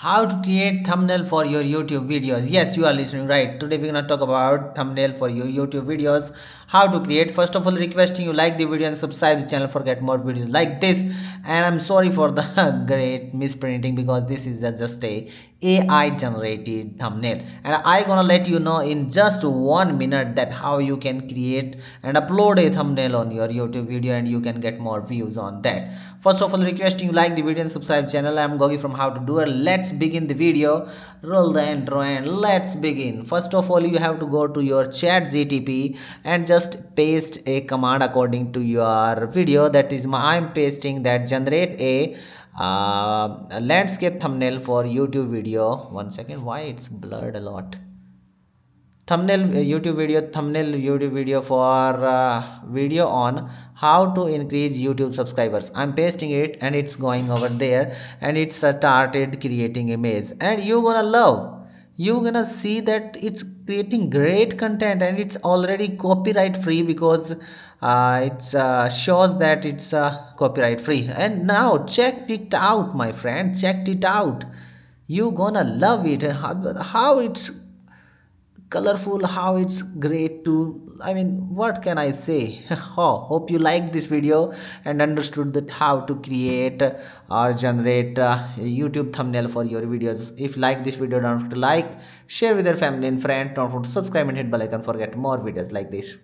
How to create thumbnail for your YouTube videos. Yes, you are listening right. Today we're gonna talk about thumbnail for your YouTube videos. How to create. First of all, requesting you like the video and subscribe the channel for get more videos like this. And I'm sorry for the great misprinting because this is just a AI generated thumbnail. And I gonna let you know in just 1 minute that how you can create and upload a thumbnail on your YouTube video and you can get more views on that. First of all, requesting you like the video and subscribe channel. I'm Gogi from how to do it. Let's begin the video. Roll the intro and let's begin. First of all, you have to go to your chat GTP and just paste a command according to your video. That is I'm pasting that generate a landscape thumbnail for YouTube video. 1 second, why it's blurred a lot. Thumbnail YouTube video for video on how to increase YouTube subscribers. I'm pasting it and it's going over there and it started creating image and you're gonna see that it's creating great content and it's already copyright free because it shows that it's copyright free. And now check it out, my friend, check it out. You gonna love it. How it's colorful, how it's great to, I mean, what can I say? Oh, hope you liked this video and understood that how to create or generate a YouTube thumbnail for your videos. If you like this video, don't forget to like, share with your family and friends, don't forget to subscribe and hit bell icon for get more videos like this.